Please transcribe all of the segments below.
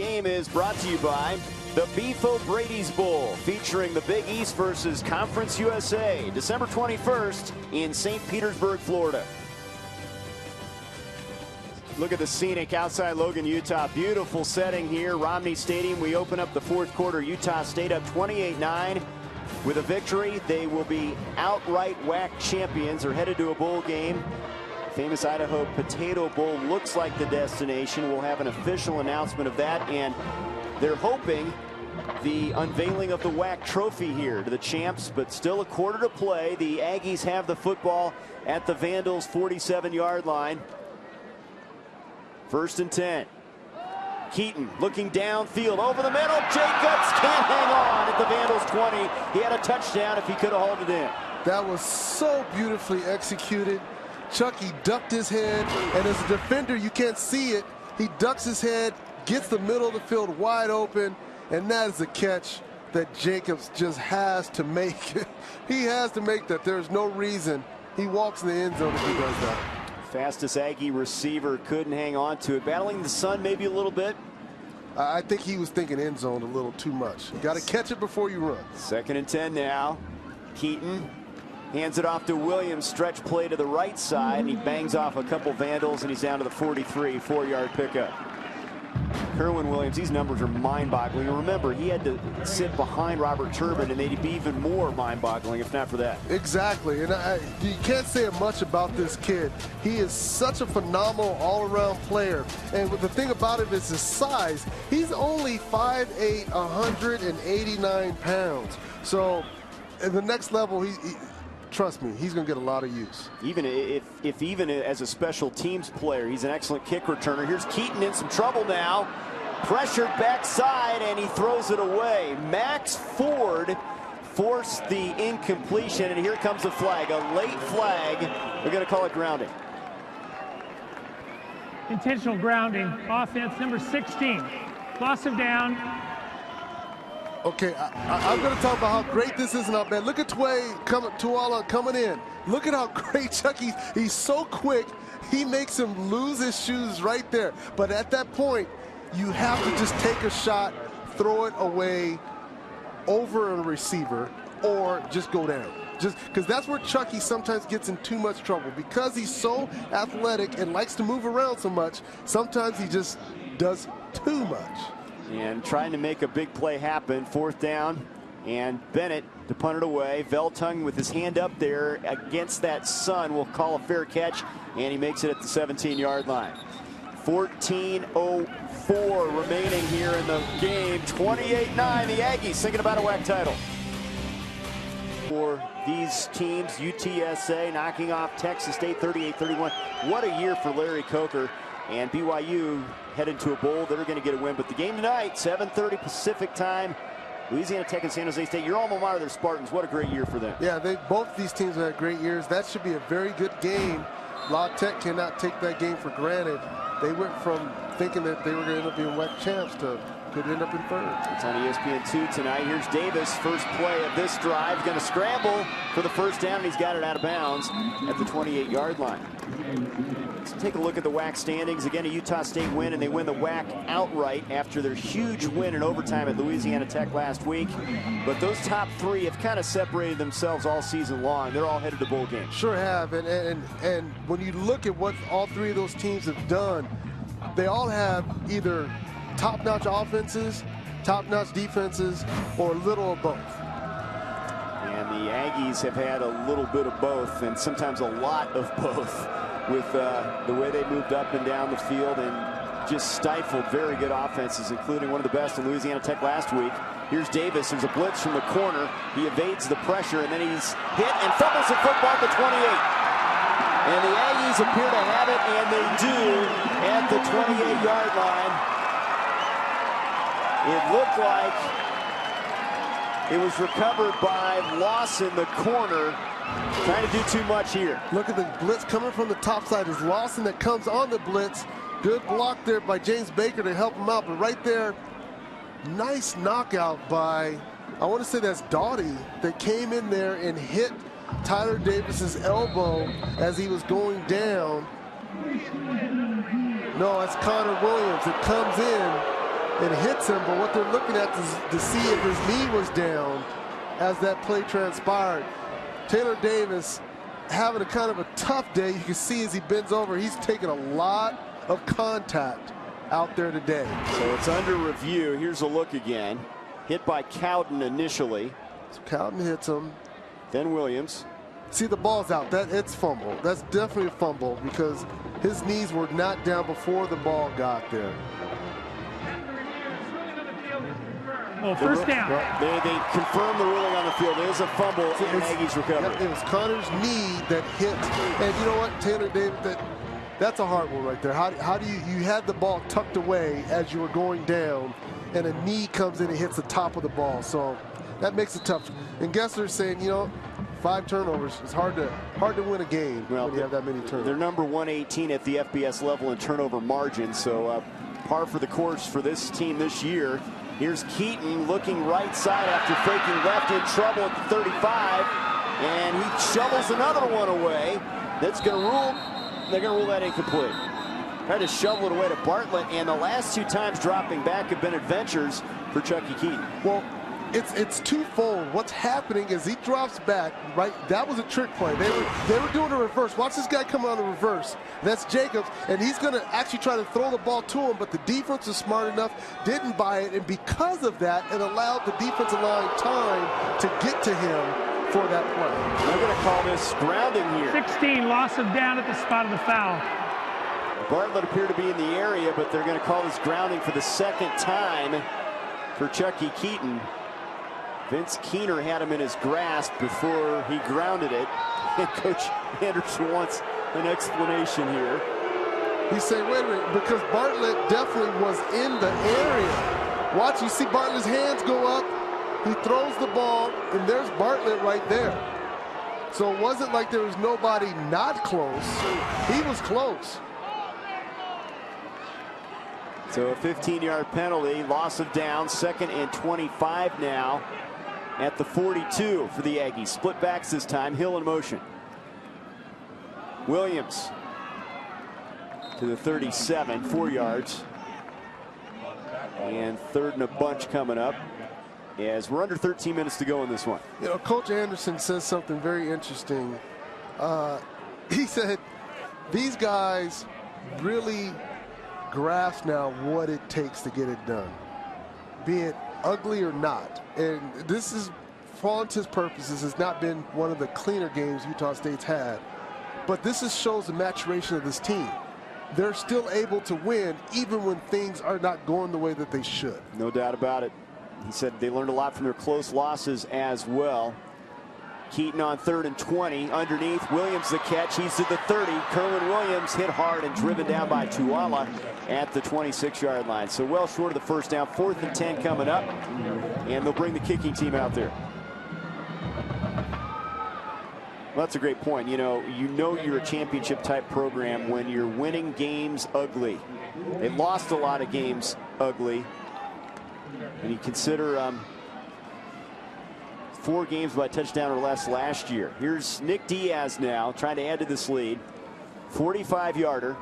Game is brought to you by the Beef O'Brady's Bowl, featuring the Big East versus Conference USA, December 21st in St. Petersburg, Florida. Look at the scenic outside Logan, Utah. Beautiful setting here, Romney Stadium. We open up the fourth quarter. Utah State up 28-9. With a victory, they will be outright WAC champions. They're headed to a bowl game. Famous Idaho Potato Bowl looks like the destination. We'll have an official announcement of that, and they're hoping the unveiling of the WAC trophy here to the champs, but still a quarter to play. The Aggies have the football at the Vandals' 47-yard line. 1st and 10. Keaton looking downfield over the middle. Jacobs can't hang on at the Vandals' 20. He had a touchdown if he could have hauled it in. That was so beautifully executed. Chucky ducked his head, and as a defender, you can't see it. He ducks his head, gets the middle of the field wide open, and that is a catch that Jacobs just has to make. He has to make that. There's no reason he walks in the end zone if he does that. Fastest Aggie receiver couldn't hang on to it. Battling the sun maybe a little bit. I think he was thinking end zone a little too much. You got to catch it before you run. 2nd and 10 now. Keaton hands it off to Williams. Stretch play to the right side, and he bangs off a couple Vandals, and he's down to the 43, 4-yard pickup. Kerwin Williams, these numbers are mind-boggling. Remember, he had to sit behind Robert Turbin, and they'd be even more mind-boggling if not for that. Exactly, and you can't say much about this kid. He is such a phenomenal all-around player, and the thing about it is his size. He's only 5'8", 189 pounds. So, at the next level, trust me, he's going to get a lot of use. Even if even as a special teams player, he's an excellent kick returner. Here's Keaton in some trouble now. Pressured backside, and he throws it away. Max Ford forced the incompletion, and here comes the flag. A late flag. They're going to call it grounding. Intentional grounding. Offense number 16. Loss of down. Okay, I'm going to talk about how great this is and how bad. Look at Tuala coming in. Look at how great Chucky. He's so quick. He makes him lose his shoes right there. But at that point, you have to just take a shot, throw it away over a receiver, or just go down. Just because that's where Chucky sometimes gets in too much trouble. Because he's so athletic and likes to move around so much, sometimes he just does too much. And trying to make a big play happen. 4th down, and Bennett to punt it away. Veltung with his hand up there against that sun will call a fair catch, and he makes it at the 17-yard line. 14:04 remaining here in the game. 28-9, the Aggies thinking about a WAC title. For these teams, UTSA knocking off Texas State 38-31. What a year for Larry Coker. And BYU headed to a bowl. They're going to get a win. But the game tonight, 7:30 Pacific time, Louisiana Tech and San Jose State. Your alma mater, the Spartans. What a great year for them. Yeah, both these teams have had great years. That should be a very good game. La Tech cannot take that game for granted. They went from thinking that they were going to end up being WAC champs to could end up in 3rd. It's on ESPN2 tonight. Here's Davis, first play of this drive. Going to scramble for the 1st down, and he's got it out of bounds at the 28-yard line. Let's take a look at the WAC standings. Again, a Utah State win, and they win the WAC outright after their huge win in overtime at Louisiana Tech last week. But those top 3 have kind of separated themselves all season long. They're all headed to bowl games. Sure have, and when you look at what all 3 of those teams have done, they all have either top-notch offenses, top-notch defenses, or a little of both. And the Aggies have had a little bit of both, and sometimes a lot of both, with the way they moved up and down the field and just stifled very good offenses, including one of the best in Louisiana Tech last week. Here's Davis. There's a blitz from the corner. He evades the pressure, and then he's hit and fumbles the football at the 28. And the Aggies appear to have it, and they do at the 28-yard line. It looked like it was recovered by Lawson, the corner. Trying to do too much here. Look at the blitz coming from the top side. It's Lawson that comes on the blitz. Good block there by James Baker to help him out. But right there, nice knockout by, I want to say that's Doughty, that came in there and hit Tyler Davis's elbow as he was going down. No, it's Connor Williams that comes in and hits him, but what they're looking at is to see if his knee was down as that play transpired. Taylor Davis having a kind of a tough day. You can see as he bends over, he's taking a lot of contact out there today. So it's under review. Here's a look again. Hit by Cowden initially. So Cowden hits him. Then Williams. See, the ball's out. It's fumble. That's definitely a fumble because his knees were not down before the ball got there. Oh, first down. They confirm the ruling on the field. It is a fumble in Aggies recovery. It was Connor's knee that hit. And you know what, Taylor Davis, that's a hard one right there. How do you had the ball tucked away as you were going down, and a knee comes in and hits the top of the ball. So that makes it tough. And Gessler's saying, you know, 5 turnovers. It's hard to win a game when you have that many turnovers. They're number 118 at the FBS level in turnover margin. So par for the course for this team this year. Here's Keaton looking right side after faking left, in trouble at the 35. And he shovels another one away. That's going to rule. They're going to rule that incomplete. Tried to shovel it away to Bartlett, and the last 2 times dropping back have been adventures for Chucky Keaton. Well, it's twofold. What's happening is he drops back, right? That was a trick play. They were doing a reverse. Watch this guy come on the reverse. That's Jacobs, and he's going to actually try to throw the ball to him, but the defense was smart enough, didn't buy it, and because of that, it allowed the defensive line time to get to him for that play. They're going to call this grounding here. 16, loss of down at the spot of the foul. Bartlett appeared to be in the area, but they're going to call this grounding for the 2nd time for Chucky Keaton. Vince Keener had him in his grasp before he grounded it. And Coach Anderson wants an explanation here. He's saying, wait a minute, because Bartlett definitely was in the area. Watch, you see Bartlett's hands go up. He throws the ball, and there's Bartlett right there. So it wasn't like there was nobody not close. He was close. So a 15-yard penalty, loss of down, 2nd and 25 now at the 42 for the Aggies. Split backs this time, Hill in motion. Williams to the 37, 4 yards. And 3rd and a bunch coming up as we're under 13 minutes to go in this one. You know, Coach Anderson says something very interesting. He said these guys really grasp now what it takes to get it done, be it ugly or not. And this is, for all intents and purposes, has not been one of the cleaner games Utah State's had. But this shows the maturation of this team. They're still able to win even when things are not going the way that they should. No doubt about it. He said they learned a lot from their close losses as well. Keaton on 3rd and 20. Underneath, Williams the catch. He's to the 30. Kerwin Williams hit hard and driven down by Tuala at the 26-yard line. So well short of the first down. 4th and 10 coming up. And they'll bring the kicking team out there. Well, that's a great point. You know you're a championship type program when you're winning games ugly. They lost a lot of games ugly. And you consider 4 games by touchdown or less last year. Here's Nick Diaz now trying to add to this lead. 45-yarder.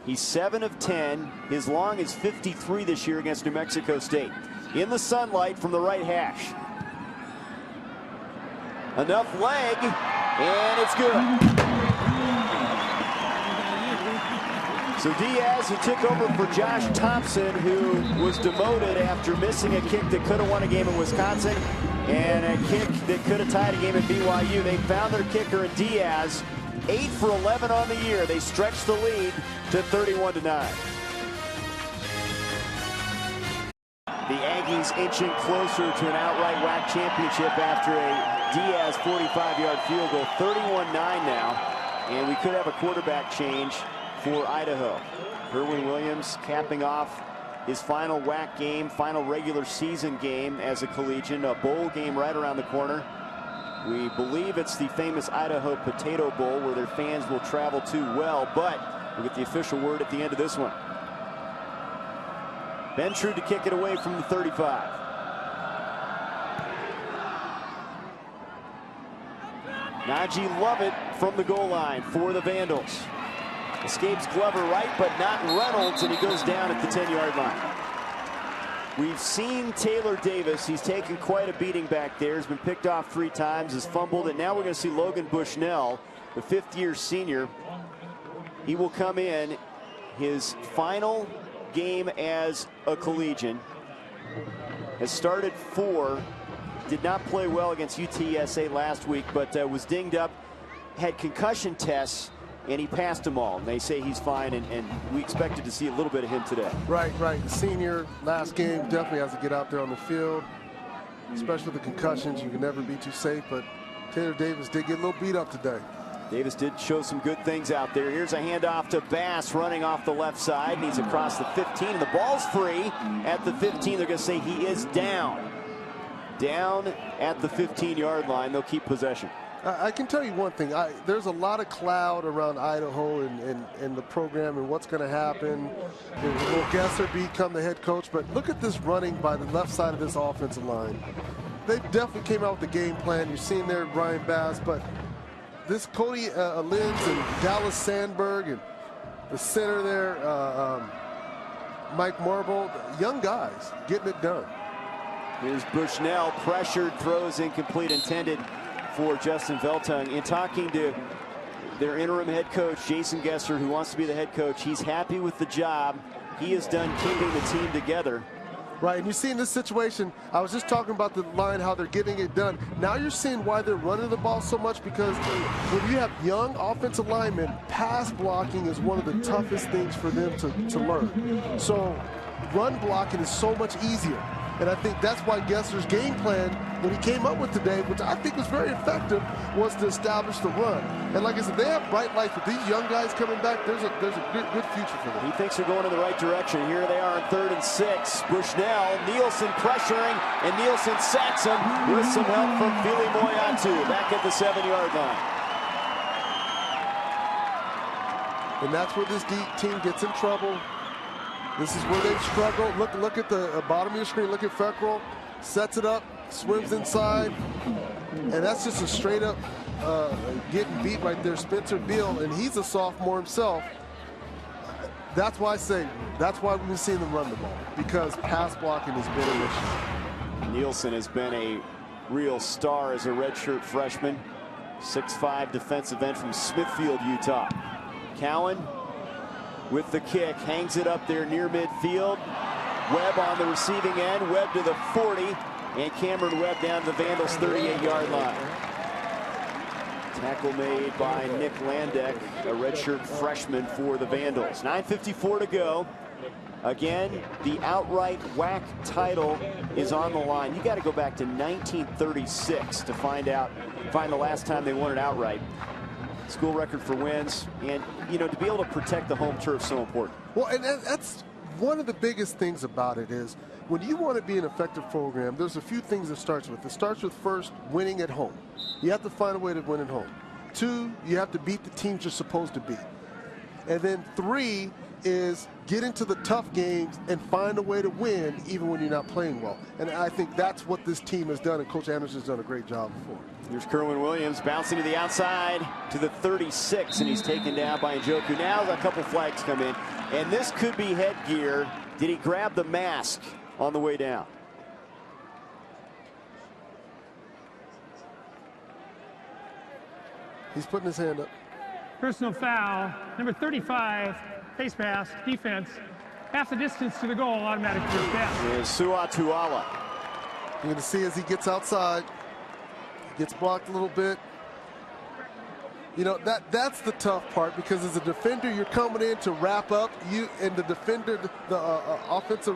He's 7 of 10. His long is 53 this year against New Mexico State. In the sunlight from the right hash. Enough leg, and it's good. So Diaz, who took over for Josh Thompson, who was demoted after missing a kick that could have won a game in Wisconsin and a kick that could have tied a game at BYU. They found their kicker in Diaz. 8 for 11 on the year. They stretched the lead to 31-9. The Aggies inching closer to an outright WAC championship after a Diaz 45-yard field goal. 31-9 now, and we could have a quarterback change for Idaho. Kerwin Williams capping off his final WAC game, final regular season game as a collegian. A bowl game right around the corner. We believe it's the famous Idaho Potato Bowl where their fans will travel to well, but we'll get the official word at the end of this one. Ben Trude to kick it away from the 35. Najee Lovett from the goal line for the Vandals. Escapes Glover right, but not Reynolds, and he goes down at the 10-yard line. We've seen Taylor Davis. He's taken quite a beating back there. He's been picked off 3 times, has fumbled, and now we're going to see Logan Bushnell, the 5th-year senior. He will come in his final game as a collegian. Has started 4, did not play well against UTSA last week, but was dinged up, had concussion tests, and he passed them all. And they say he's fine, and we expected to see a little bit of him today. Right. The senior, last game, definitely has to get out there on the field, especially with the concussions. You can never be too safe, but Taylor Davis did get a little beat up today. Davis did show some good things out there. Here's a handoff to Bass running off the left side, and he's across the 15, and the ball's free at the 15. They're going to say he is down. Down at the 15-yard line. They'll keep possession. I can tell you one thing. There's a lot of cloud around Idaho and the program and what's going to happen. Will Gesser become the head coach? But look at this running by the left side of this offensive line. They definitely came out with the game plan. You're seeing there Ryan Bass, but this Cody Linz and Dallas Sandberg and the center there, Mike Marble, young guys getting it done. Here's Bushnell, pressured, throws incomplete, intended for Justin Veltung. In talking to their interim head coach, Jason Gesser, who wants to be the head coach, he's happy with the job he has done keeping the team together. Right, and you see in this situation, I was just talking about the line, how they're getting it done. Now you're seeing why they're running the ball so much, because when you have young offensive linemen, pass blocking is one of the toughest things for them to learn. So run blocking is so much easier. And I think that's why Gesser's game plan, when he came up with today, which I think was very effective, was to establish the run. And like I said, they have bright lights, but these young guys coming back, there's a good future for them. He thinks they're going in the right direction. Here they are on 3rd and 6. Bushnell, Nielsen pressuring, and Nielsen sacks him with some help from Fili Moyatu back at the 7-yard line. And that's where this team gets in trouble. This is where they've struggled. Look at the bottom of your screen. Look at Feckrell. Sets it up, swims inside. And that's just a straight up getting beat right there. Spencer Beal, and he's a sophomore himself. That's why I say, that's why we've been seeing them run the ball, because pass blocking has been an issue. Nielsen has been a real star as a redshirt freshman. 6'5" defensive end from Smithfield, Utah. Cowan with the kick, hangs it up there near midfield. Webb on the receiving end, Webb to the 40, and Cameron Webb down to the Vandals' 38-yard line. Tackle made by Nick Landek, a redshirt freshman for the Vandals. 9:54 to go. Again, the outright WAC title is on the line. You got to go back to 1936 to find the last time they won it outright. School record for wins, and you know, to be able to protect the home turf is so important. Well, and that's one of the biggest things about it is when you want to be an effective program, there's a few things it starts with. It starts with first winning at home. You have to find a way to win at home. 2, you have to beat the teams you're supposed to beat. And then 3 is get into the tough games and find a way to win even when you're not playing well. And I think that's what this team has done, and Coach Anderson's done a great job before. Here's Kerwin Williams bouncing to the outside to the 36, and he's taken down by Njoku. Now a couple flags come in, and this could be headgear. Did he grab the mask on the way down? He's putting his hand up. Personal foul, number 35, face pass, defense. Half the distance to the goal, automatic first down. Is Suatuala. You're going to see as he gets outside, he gets blocked a little bit. You know, that's the tough part, because as a defender, you're coming in to wrap up. And the defender, the offensive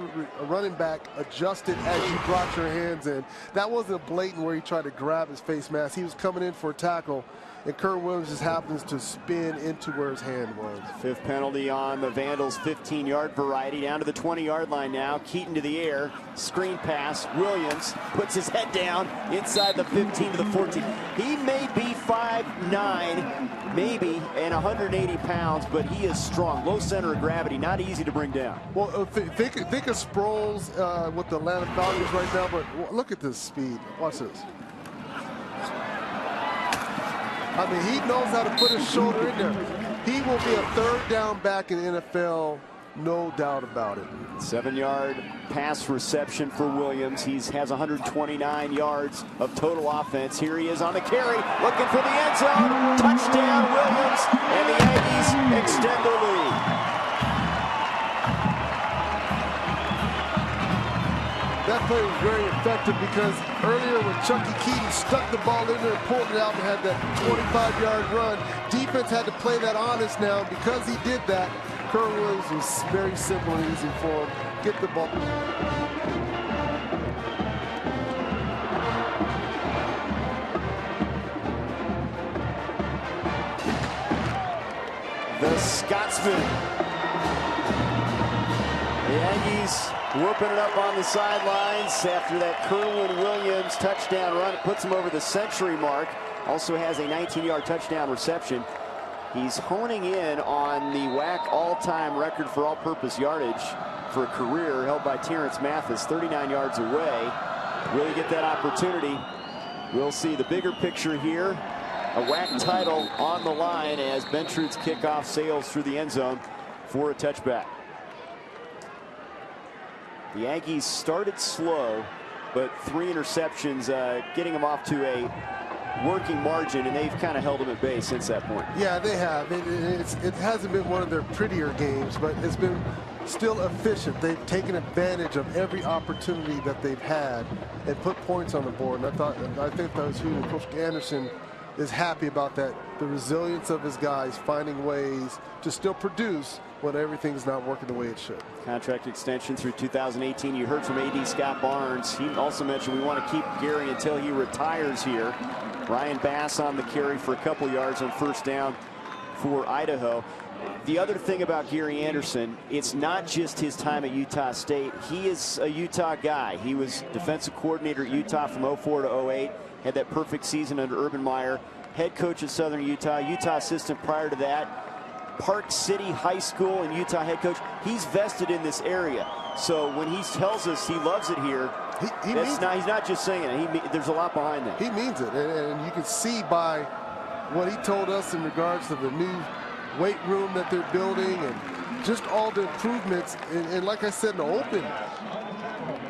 running back, adjusted as you brought your hands in. That wasn't a blatant where he tried to grab his face mask. He was coming in for a tackle, and Kerwin Williams just happens to spin into where his hand was. 5th penalty on the Vandals' 15-yard variety, down to the 20-yard line now. Keaton to the air, screen pass. Williams puts his head down inside the 15 to the 14. He may be 5'9", maybe, and 180 pounds, but he is strong. Low center of gravity, not easy to bring down. Well, think of Sproles with the Atlanta Falcons right now, but look at this speed. Watch this. I mean, he knows how to put his shoulder in there. He will be a 3rd down back in the NFL No doubt about it. 7-yard pass reception for Williams. He has 129 yards of total offense. Here he is on the carry, looking for the end zone. Touchdown, Williams, and the Aggies extend their lead. That play was very effective because earlier when Chucky Keaton stuck the ball in there and pulled it out and had that 25-yard run, defense had to play that honest now. Because he did that, Kerr Williams was very simple and easy for him. Get the ball. The Scotsman. The Aggies whooping it up on the sidelines after that Kerwin Williams touchdown run. It puts him over the century mark. Also has a 19-yard touchdown reception. He's honing in on the WAC all-time record for all-purpose yardage for a career held by Terrence Mathis, 39 yards away. Will he get that opportunity? We'll see. The bigger picture here, a WAC title on the line as Bentrud's kickoff sails through the end zone for a touchback. The Aggies started slow, but 3 interceptions, getting them off to a working margin, and they've kind of held them at bay since that point. Yeah, they have. It hasn't been one of their prettier games, but it's been still efficient. They've taken advantage of every opportunity that they've had and put points on the board. And I think that was who Coach Anderson is happy about, that the resilience of his guys finding ways to still produce when everything's not working the way it should. Contract extension through 2018. You heard from AD Scott Barnes. He also mentioned we want to keep Gary until he retires here. Ryan Bass on the carry for a couple yards on first down for Idaho. The other thing about Gary Anderson, it's not just his time at Utah State. He is a Utah guy. He was defensive coordinator at Utah from 04 to 08. Had that perfect season under Urban Meyer. Head coach at Southern Utah. Utah assistant prior to that. Park City High School and Utah head coach. He's vested in this area. So when he tells us he loves it here, he's not just saying it. There's a lot behind that. He means it. And you can see by what he told us in regards to the new weight room that they're building and just all the improvements. And like I said in the open,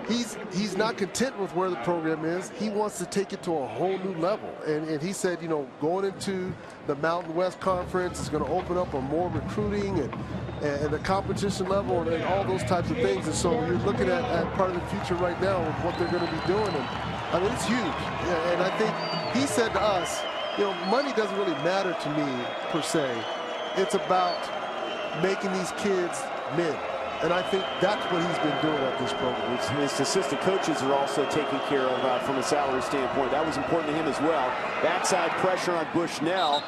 he's not content with where the program is. He wants to take it to a whole new level. And he said, you know, going into the Mountain West Conference is going to open up on more recruiting and the competition level and all those types of things. And so you're looking at part of the future right now of what they're going to be doing. And I mean, it's huge. And I think he said to us, you know, money doesn't really matter to me per se. It's about making these kids men. And I think that's what he's been doing at this program. His assistant coaches are also taken care of from a salary standpoint. That was important to him as well. Backside pressure on Bushnell.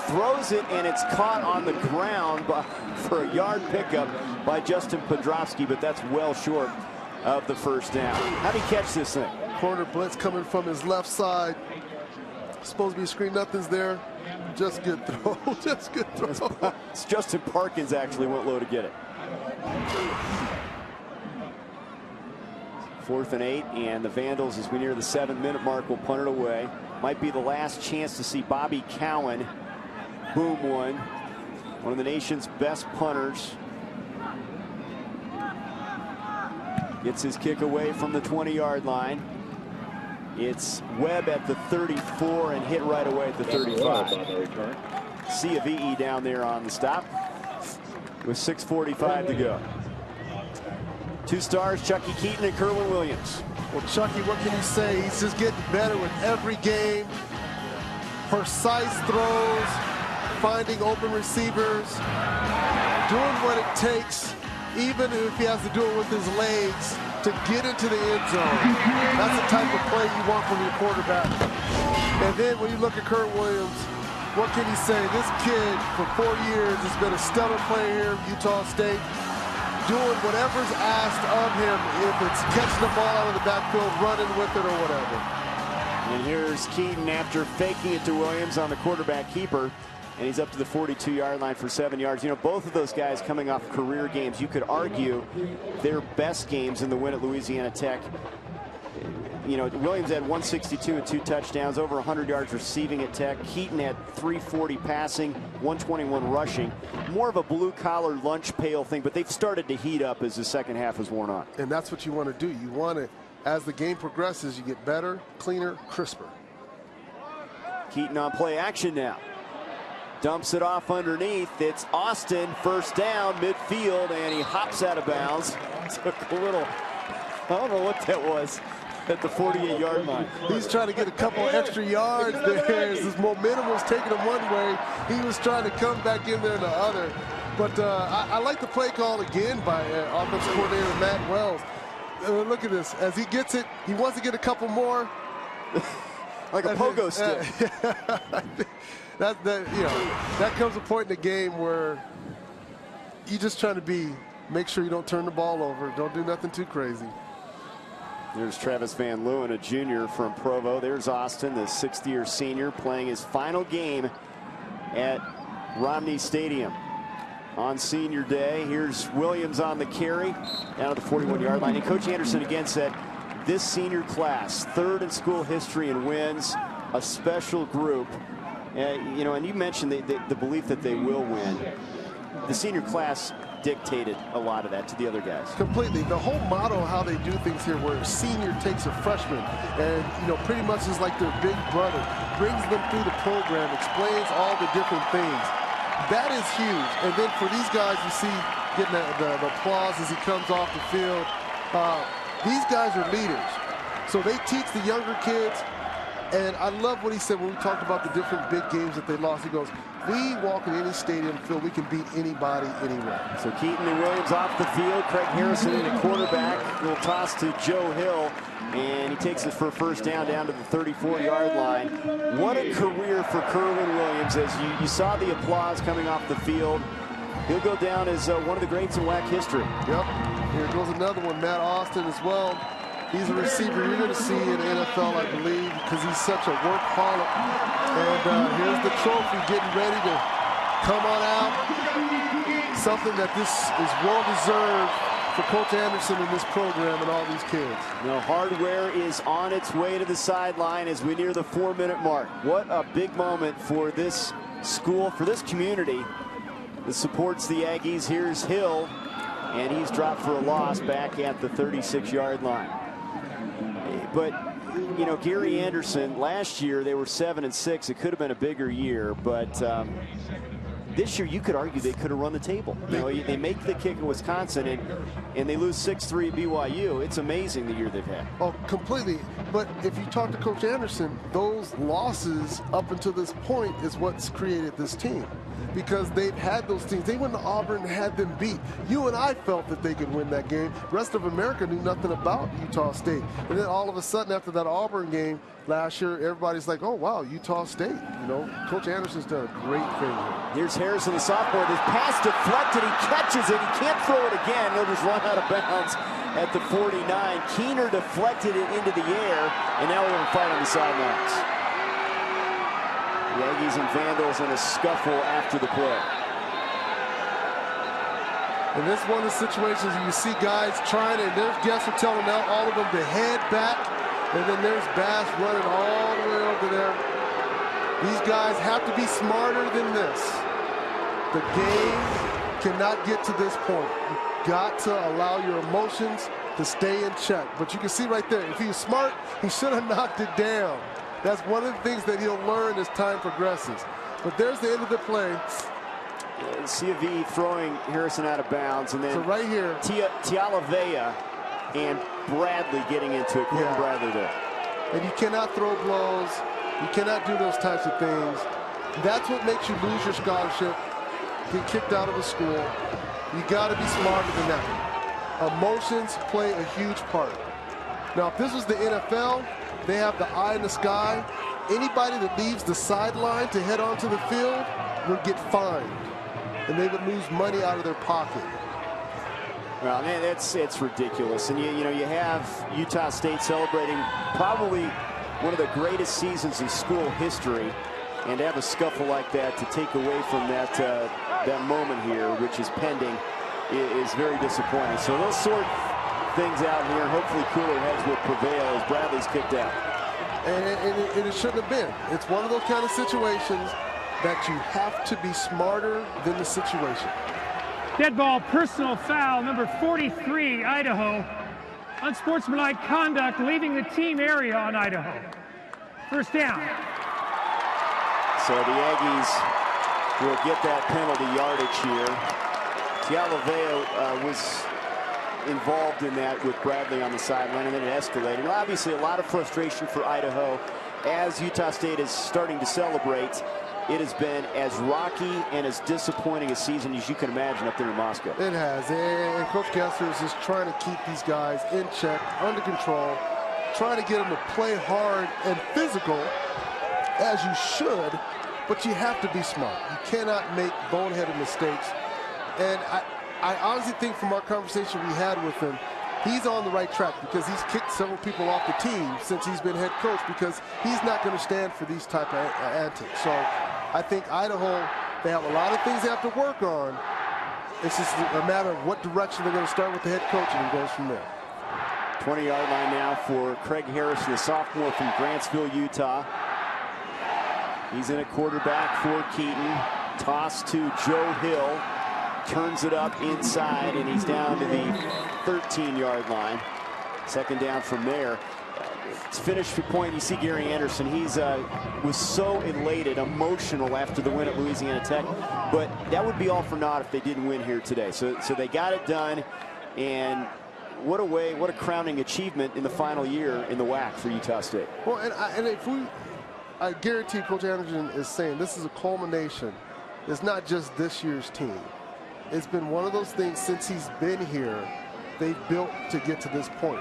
Throws it, and it's caught on the ground for a yard pickup by Justin Podrofsky, but that's well short of the first down. How did he catch this thing? Corner blitz coming from his left side. Supposed to be a screen. Nothing's there. Just good throw. Just good throw. It's Justin Parkins actually went low to get it. 4th and 8, and the Vandals, as we near the 7-minute mark, will punt it away. Might be the last chance to see Bobby Cowan boom one of the nation's best punters. Gets his kick away from the 20-yard line. It's Webb at the 34 and hit right away at the 35. C of E down there on the stop with 6:45 to go. 2 stars, Chucky Keaton and Kerwin Williams. Well, Chucky, what can you say? He's just getting better with every game. Precise throws, finding open receivers, doing what it takes, even if he has to do it with his legs, to get into the end zone. That's the type of play you want from your quarterback. And then when you look at Kerwin Williams, what can you say? This kid, for 4 years, has been a stellar player here at Utah State, doing whatever's asked of him, if it's catching the ball out of the backfield, running with it, or whatever. And here's Keaton after faking it to Williams on the quarterback keeper. And he's up to the 42-yard line for 7 yards. You know, both of those guys coming off career games. You could argue their best games in the win at Louisiana Tech. You know, Williams had 162 and 2 touchdowns, over 100 yards receiving at Tech. Keaton had 340 passing, 121 rushing. More of a blue-collar lunch pail thing, but they've started to heat up as the second half has worn on. And that's what you want to do. You want to, as the game progresses, you get better, cleaner, crisper. Keaton on play action now. Dumps it off underneath. It's Austin, first down, midfield, and he hops out of bounds. Took a little, I don't know what that was, at the 48-yard line. He's trying to get a couple extra yards there. As his momentum was taking him one way, he was trying to come back in there the other. But I like the play call again by offensive coordinator Matt Wells. Look at this. As he gets it, he wants to get a couple more. Like a pogo stick. That comes a point in the game where you just trying to make sure you don't turn the ball over. Don't do nothing too crazy. There's Travis Van Leeuwen, a junior from Provo. There's Austin, the sixth-year senior, playing his final game at Romney Stadium on senior day. Here's Williams on the carry down to the 41-yard line. And Coach Anderson again said this senior class, third in school history in wins, a special group. You know, and you mentioned the belief that they will win. The senior class dictated a lot of that to the other guys. Completely. The whole motto, how they do things here, where a senior takes a freshman and, you know, pretty much is like their big brother, brings them through the program, explains all the different things. That is huge. And then for these guys, you see getting the applause as he comes off the field. These guys are leaders. So they teach the younger kids. And I love what he said when we talked about the different big games that they lost. He goes, we walk in any stadium, feel we can beat anybody anywhere. So Keaton and Williams off the field. Craig Harrison in the quarterback. Little toss to Joe Hill. And he takes it for a first down to the 34-yard line. What a career for Kerwin Williams. As you saw the applause coming off the field. He'll go down as one of the greats in WAC history. Yep. Here goes another one, Matt Austin as well. He's a receiver you're going to see in the NFL, I believe, because he's such a workaholic. And here's the trophy getting ready to come on out. Something that this is well-deserved for Coach Anderson and this program and all these kids. Now, hardware is on its way to the sideline as we near the 4-minute mark. What a big moment for this school, for this community that supports the Aggies. Here's Hill, and he's dropped for a loss back at the 36-yard line. But, you know, Gary Anderson, last year they were 7-6. It could have been a bigger year, but this year you could argue they could have run the table. You know, they make the kick at Wisconsin and they lose 6-3 at BYU. It's amazing the year they've had. Oh, completely. But if you talk to Coach Anderson, those losses up until this point is what's created this team. Because they've had those teams. They went to Auburn and had them beat. You and I felt that they could win that game. The rest of America knew nothing about Utah State. And then all of a sudden after that Auburn game last year, everybody's like, oh, wow, Utah State. You know, Coach Anderson's done a great thing here. Here's Harrison, the sophomore. His pass deflected. He catches it. He can't throw it again. He'll just run out of bounds at the 49. Keener deflected it into the air, and now we're going to fight on the sidelines. The Aggies and Vandals in a scuffle after the play. And this is one of the situations where you see guys trying, and there's Gesser telling now all of them to head back, and then there's Bass running all the way over there. These guys have to be smarter than this. The game cannot get to this point. You've got to allow your emotions to stay in check. But you can see right there, if he was smart, he should have knocked it down. That's one of the things that he'll learn as time progresses. But there's the end of the play. C of E throwing Harrison out of bounds, and then so right here, Tialavea and Bradley getting into it. Yeah. Bradley there. And you cannot throw blows. You cannot do those types of things. That's what makes you lose your scholarship, get kicked out of a school. You got to be smarter than that. Emotions play a huge part. Now, if this was the NFL, they have the eye in the sky. Anybody that leaves the sideline to head onto the field would get fined, and they would lose money out of their pocket. Well, man, it's ridiculous. And you know, you have Utah State celebrating probably one of the greatest seasons in school history, and to have a scuffle like that to take away from that that moment here, which is pending, is very disappointing. So they'll sort things out here. Hopefully cooler heads will prevail as Bradley's kicked out. And it shouldn't have been. It's one of those kind of situations that you have to be smarter than the situation. Dead ball, personal foul, number 43, Idaho. Unsportsmanlike conduct, leaving the team area on Idaho. First down. So the Aggies will get that penalty yardage here. Tialaveo was involved in that with Bradley on the sideline, and then it escalated. And obviously, a lot of frustration for Idaho as Utah State is starting to celebrate. It has been as rocky and as disappointing a season as you can imagine up there in Moscow. It has, and Coach Kessler is just trying to keep these guys in check, under control, trying to get them to play hard and physical, as you should, but you have to be smart. You cannot make boneheaded mistakes. And I honestly think from our conversation we had with him, he's on the right track because he's kicked several people off the team since he's been head coach because he's not going to stand for these type of antics. So I think Idaho, they have a lot of things they have to work on. It's just a matter of what direction they're going to start with the head coach, and it goes from there. 20-yard line now for Craig Harrison, the sophomore from Grantsville, Utah. He's in a quarterback for Keaton. Toss to Joe Hill. Turns it up inside, and he's down to the 13-yard line. Second down from there. It's finished point. You see Gary Anderson. He's was so elated, emotional after the win at Louisiana Tech. But that would be all for naught if they didn't win here today. So they got it done, and what a crowning achievement in the final year in the WAC for Utah State. Well, I guarantee Coach Anderson is saying this is a culmination. It's not just this year's team. It's been one of those things since he's been here, they've built to get to this point.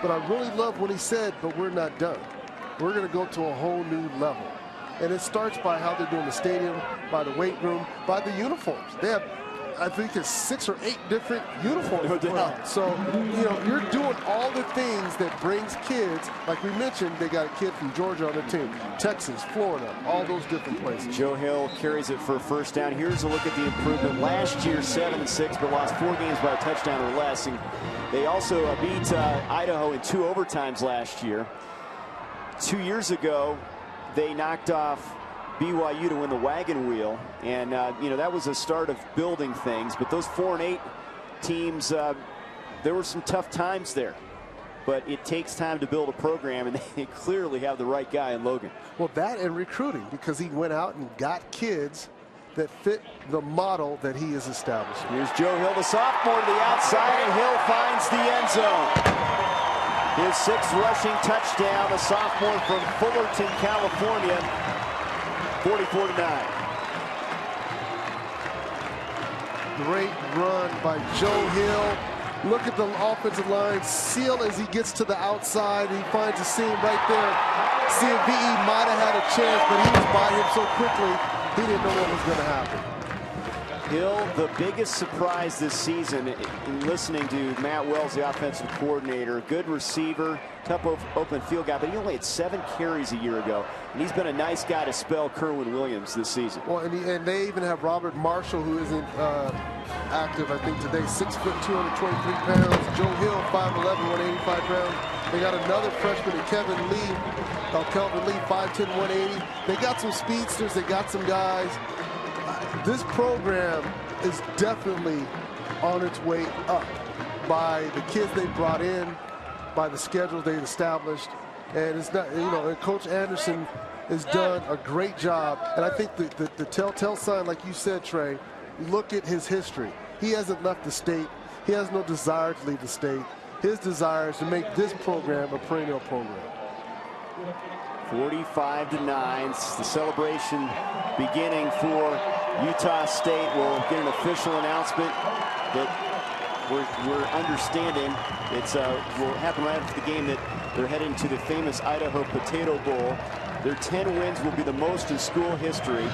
But I really love when he said, but we're not done. We're going to go to a whole new level. And it starts by how they're doing the stadium, by the weight room, by the uniforms. They have, I think it's 6 or 8 different uniforms. No doubt. So, you know, you're doing all the things that brings kids. Like we mentioned, they got a kid from Georgia on the team, Texas, Florida, all those different places. Joe Hill carries it for a first down. Here's a look at the improvement. Last year, 7-6, but lost 4 games by a touchdown or less. And they also beat Idaho in 2 overtimes last year. 2 years ago, they knocked off BYU to win the wagon wheel, and you know, that was a start of building things. But those 4-8 teams, there were some tough times there, but it takes time to build a program, and they clearly have the right guy in Logan. Well, that and recruiting, because he went out and got kids that fit the model that he is establishing. Here's Joe Hill, the sophomore, to the outside, and Hill finds the end zone. His 6th rushing touchdown, the sophomore from Fullerton, California. 44-9. Great run by Joe Hill. Look at the offensive line seal as he gets to the outside. He finds a seam right there. CMVE might have had a chance, but he was by him so quickly, he didn't know what was going to happen. Hill, the biggest surprise this season, in listening to Matt Wells, the offensive coordinator, good receiver, tough open field guy, but he only had 7 carries a year ago, and he's been a nice guy to spell Kerwin Williams this season. Well, and they even have Robert Marshall, who isn't active, I think, today, 6 foot, 223 pounds. Joe Hill, 5'11", 185 pounds. They got another freshman, Kelvin Lee, 5'10", 180. They got some speedsters. They got some guys. This program is definitely on its way up by the kids they brought in, by the schedule they've established. And it's not, you know, Coach Anderson has done a great job. And I think the telltale sign, like you said, Trey, look at his history. He hasn't left the state. He has no desire to leave the state. His desire is to make this program a perennial program. 45-9. The celebration beginning for Utah State. We'll get an official announcement that we're understanding it's will happen right after the game, that they're heading to the famous Idaho Potato Bowl. Their 10 wins will be the most in school history,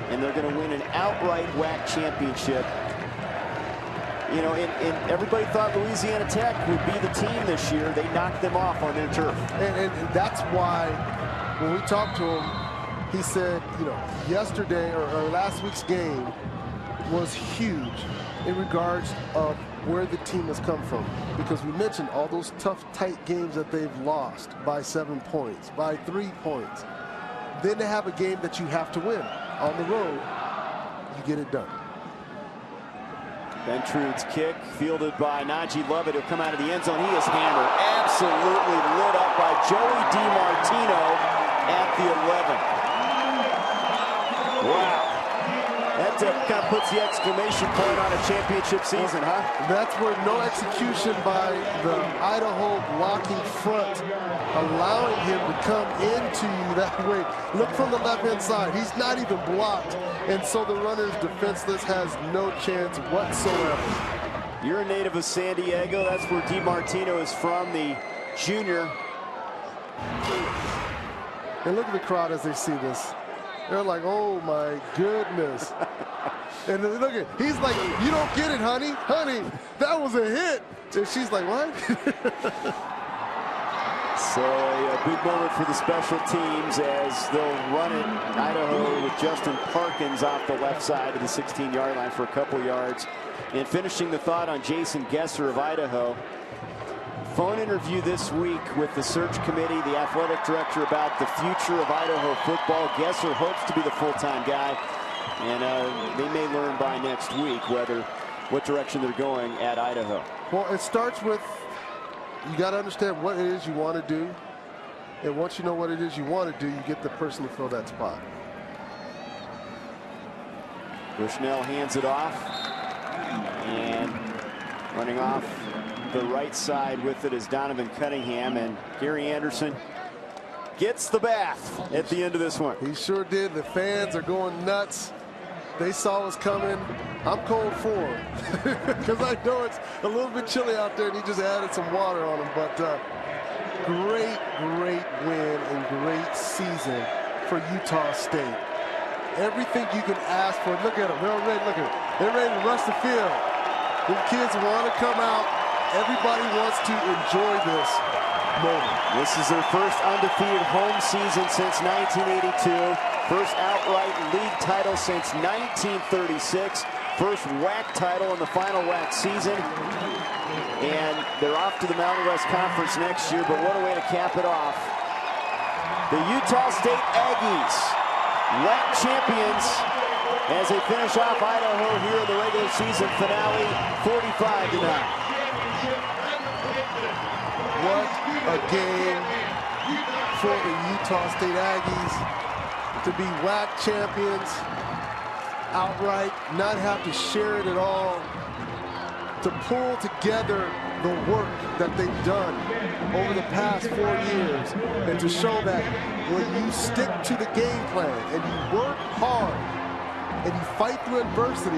and they're going to win an outright WAC championship. You know, and everybody thought Louisiana Tech would be the team this year. They knocked them off on their turf. And that's why when we talked to him, he said, you know, yesterday or last week's game was huge in regards of where the team has come from, because we mentioned all those tough, tight games that they've lost by 7 points, by 3 points. Then to have a game that you have to win on the road, you get it done. Bentrude's kick fielded by Najee Lovett. He'll come out of the end zone. He is hammered, absolutely lit up by Joey DiMartino at the 11. Wow. That kind of puts the exclamation point on a championship season, huh? That's where no execution by the Idaho blocking front, allowing him to come into you that way. Look from the left-hand side. He's not even blocked. And so the runner's defenseless, has no chance whatsoever. You're a native of San Diego. That's where DiMartino is from, the junior. And look at the crowd as they see this. They're like, oh my goodness. And look at, he's like, you don't get it, honey. Honey, that was a hit. And she's like, what? So a big moment for the special teams as they'll run it. Idaho with Justin Parkins off the left side of the 16-yard line for a couple yards. And finishing the thought on Jason Gesser of Idaho. Phone interview this week with the search committee, the athletic director, about the future of Idaho football. Gesser hopes to be the full-time guy, and they may learn by next week what direction they're going at Idaho. Well, it starts with, you got to understand what it is you want to do, and once you know what it is you want to do, you get the person to fill that spot. Bushnell hands it off, and running off the right side with it is Donovan Cunningham, and Gary Anderson gets the bath at the end of this one. He sure did. The fans are going nuts. They saw us coming. I'm cold for him because I know it's a little bit chilly out there, and he just added some water on him. But great win and great season for Utah State. Everything you can ask for. Look at them. They're already, look at them. They're ready to rush the field. The kids want to come out. Everybody wants to enjoy this moment. This is their first undefeated home season since 1982. First outright league title since 1936. First WAC title in the final WAC season. And they're off to the Mountain West Conference next year, but what a way to cap it off. The Utah State Aggies, WAC champions, as they finish off Idaho here in the regular season finale, 45-9. What a game for the Utah State Aggies to be WAC champions outright, not have to share it at all, to pull together the work that they've done over the past 4 years, and to show that when you stick to the game plan and you work hard and you fight through adversity,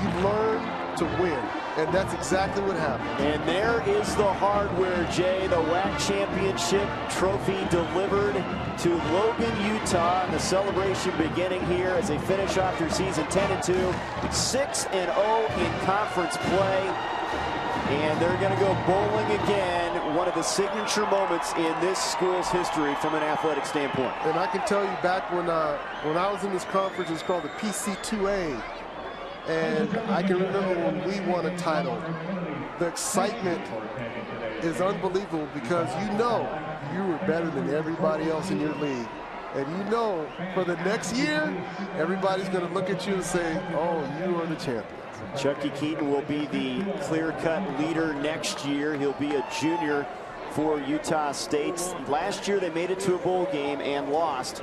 you learn to win. And that's exactly what happened. And there is the hardware, Jay. The WAC championship trophy delivered to Logan, Utah. And the celebration beginning here as they finish off their season 10-2, 6-0 in conference play. And they're going to go bowling again. One of the signature moments in this school's history from an athletic standpoint. And I can tell you, back when I was in this conference, it was called the PC2A. And I can remember when we won a title, the excitement is unbelievable because you know you were better than everybody else in your league. And you know for the next year, everybody's going to look at you and say, oh, you are the champions. Chucky Keaton will be the clear-cut leader next year. He'll be a junior for Utah State. Last year they made it to a bowl game and lost.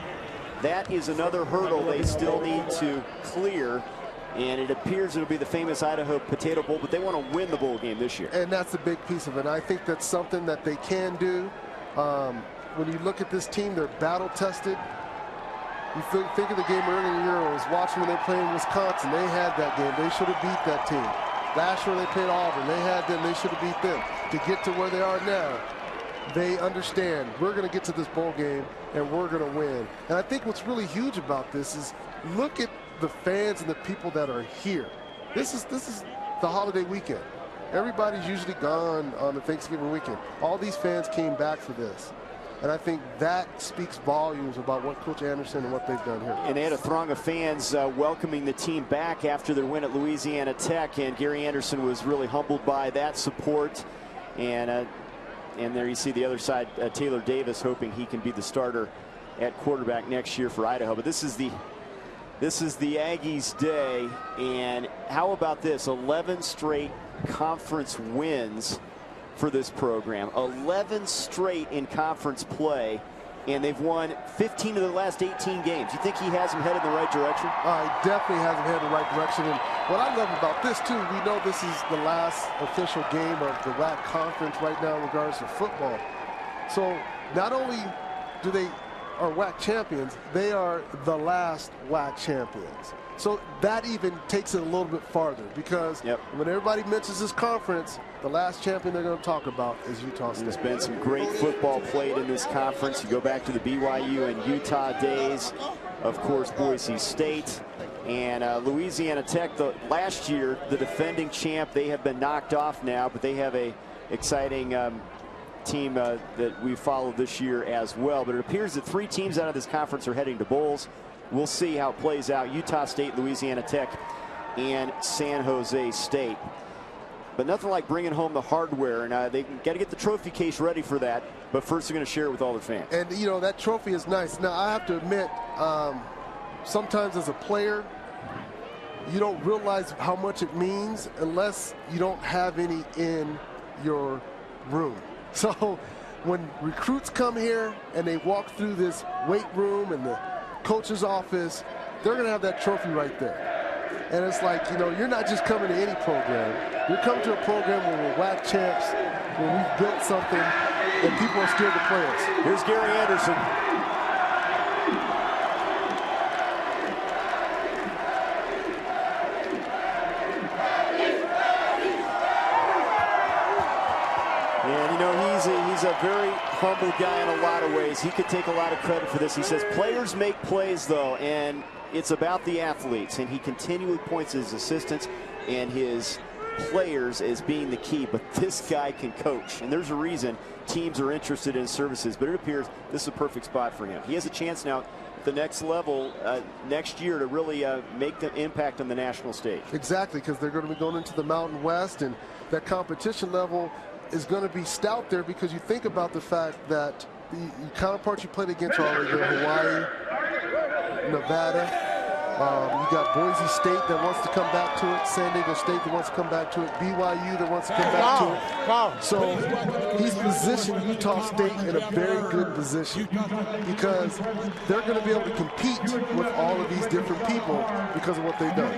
That is another hurdle they still need to clear. And it appears it'll be the famous Idaho Potato Bowl, but they want to win the bowl game this year. And that's a big piece of it. I think that's something that they can do. When you look at this team, they're battle-tested. You think of the game earlier in the year. I was watching when they played in Wisconsin. They had that game. They should have beat that team. Last year they played Auburn. They had them. They should have beat them. To get to where they are now, they understand we're going to get to this bowl game and we're going to win. And I think what's really huge about this is look at the fans and the people that are here. This is the holiday weekend. Everybody's usually gone on the Thanksgiving weekend. All these fans came back for this. And I think that speaks volumes about what Coach Anderson and what they've done here. And they had a throng of fans welcoming the team back after their win at Louisiana Tech, and Gary Anderson was really humbled by that support. And there you see the other side, Taylor Davis, hoping he can be the starter at quarterback next year for Idaho. But this is the Aggies' day, and how about this? 11 straight conference wins for this program. 11 straight in conference play, and they've won 15 of the last 18 games. You think he has them headed in the right direction? He definitely has them headed in the right direction. And what I love about this, too, we know this is the last official game of the WAC conference right now in regards to football. So not only do they are WAC champions, they are the last WAC champions. So that even takes it a little bit farther, because when everybody mentions this conference, the last champion they're going to talk about is Utah State. There's been some great football played in this conference. You go back to the BYU and Utah days, of course, Boise State. And Louisiana Tech, last year, the defending champ, they have been knocked off now, but they have a exciting team that we followed this year as well. But it appears that 3 teams out of this conference are heading to bowls. We'll see how it plays out. Utah State, Louisiana Tech, and San Jose State. But nothing like bringing home the hardware, and they got to get the trophy case ready for that. But first, they're going to share it with all their fans. And, you know, that trophy is nice. Now, I have to admit, sometimes as a player, you don't realize how much it means unless you don't have any in your room. So when recruits come here and they walk through this weight room and the coach's office, they're going to have that trophy right there. And it's like, you know, you're not just coming to any program. You're coming to a program where we're WAC champs, where we've built something, and people are scared to play us. Here's Gary Anderson. And, you know, he's a very humble guy in a lot of ways. He could take a lot of credit for this. He says players make plays, though, and it's about the athletes. And he continually points to his assistants and his players as being the key. But this guy can coach, and there's a reason teams are interested in his services. But it appears this is a perfect spot for him. He has a chance now at the next level next year to really make the impact on the national stage. Exactly, because they're going to be going into the Mountain West, and that competition level is going to be stout there, because you think about the fact that the counterparts you played against are already there: Hawaii, Nevada. You got Boise State that wants to come back to it, San Diego State that wants to come back to it, BYU that wants to come back to it. So he's positioned Utah State in a very good position, because they're going to be able to compete with all of these different people because of what they've done.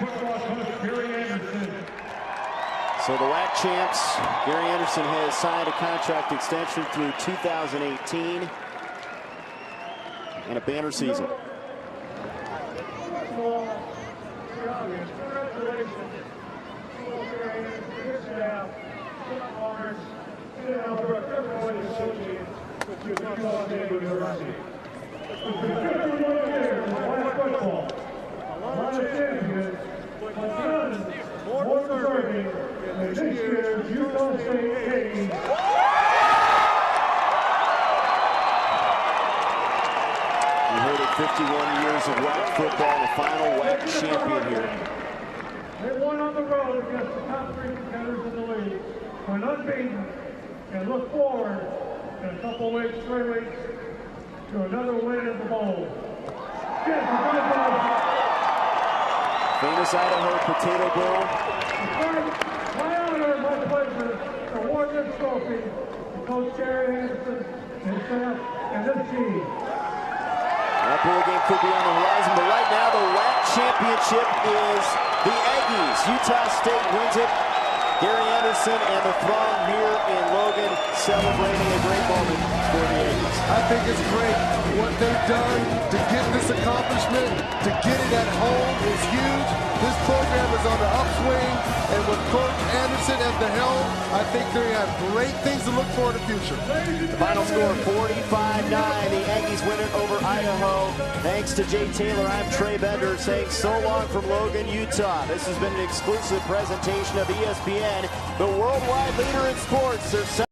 So the WAC champs, Gary Anderson has signed a contract extension through 2018 and a banner season. We heard it, 51 years of WAC football, the final WAC champion here. They won on the road against the top 3 contenders in the league, went unbeaten, and look forward in a couple weeks, 3 weeks, to another win in the bowl. Famous Idaho Potato Bowl. My honor, my pleasure to award this trophy to Coach Gary Anderson, his staff, and this team. That bowl game could be on the horizon, but right now the WAC championship is the Aggies. Utah State wins it. Gary Anderson and the throng here in Logan celebrating a great moment for the Aggies. I think it's great what they've done to get this accomplishment, to get it at home is huge. This program is on the upswing, and with Coach Anderson at the helm, I think they have great things to look for in the future. The final score 45-9. The Aggies win it over Idaho. Thanks to Jay Taylor, I'm Trey Bender saying so long from Logan, Utah. This has been an exclusive presentation of ESPN, the worldwide leader in sports. There's